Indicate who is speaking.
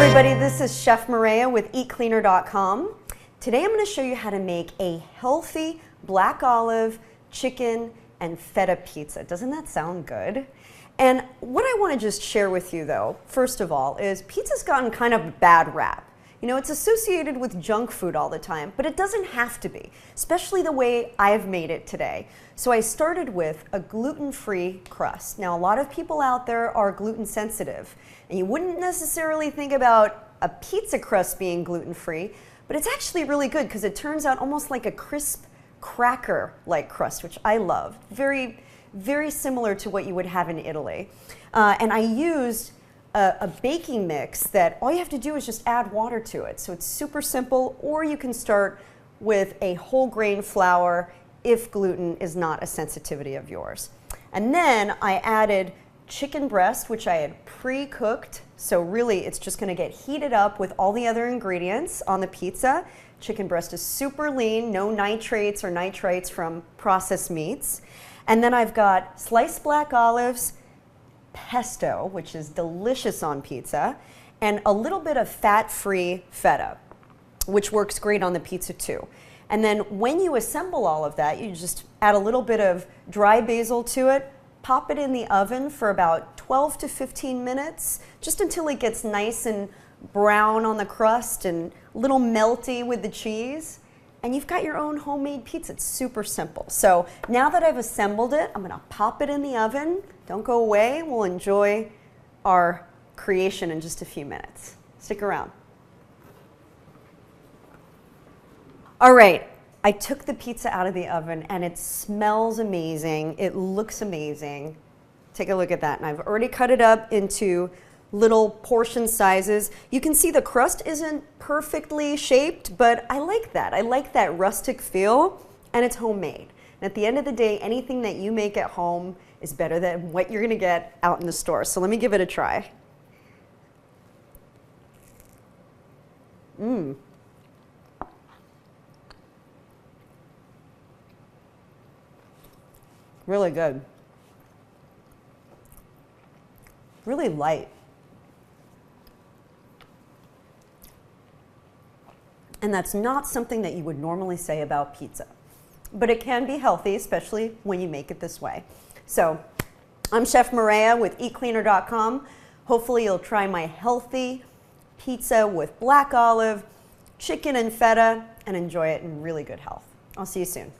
Speaker 1: everybody, this is Chef Maria with eatcleaner.com. Today I'm going to show you how to make a healthy black olive, chicken, and feta pizza. Doesn't that sound good? And what I want to just share with you though, first of all, is pizza's gotten kind of a bad rap. You know, it's associated with junk food all the time, but it doesn't have to be, especially the way I've made it today. So I started with a gluten-free crust. Now, a lot of people out there are gluten sensitive, and you wouldn't necessarily think about a pizza crust being gluten-free, but it's actually really good because it turns out almost like a crisp cracker-like crust, which I love. Very, very similar to what you would have in Italy. And I used a baking mix that all you have to do is just add water to it. So it's super simple, or you can start with a whole grain flour if gluten is not a sensitivity of yours. And then I added chicken breast, which I had pre-cooked. So really it's just gonna get heated up with all the other ingredients on the pizza. Chicken breast is super lean, no nitrates or nitrites from processed meats. And then I've got sliced black olives, pesto, which is delicious on pizza, and a little bit of fat-free feta, which works great on the pizza too. And then when you assemble all of that, you just add a little bit of dry basil to it, pop it in the oven for about 12 to 15 minutes, just until it gets nice and brown on the crust and a little melty with the cheese. And you've got your own homemade pizza. It's super simple. So now that I've assembled it, I'm gonna pop it in the oven. Don't go away. We'll enjoy our creation in just a few minutes. Stick around. All right, I took the pizza out of the oven and it smells amazing. It looks amazing. Take a look at that. And I've already cut it up into little portion sizes. You can see the crust isn't perfectly shaped, but I like that. I like that rustic feel, and it's homemade. And at the end of the day, anything that you make at home is better than what you're gonna get out in the store. So let me give it a try. Really good. Really light. And that's not something that you would normally say about pizza. But it can be healthy, especially when you make it this way. So I'm Chef Maria with eatcleaner.com. Hopefully you'll try my healthy pizza with black olive, chicken and feta, and enjoy it in really good health. I'll see you soon.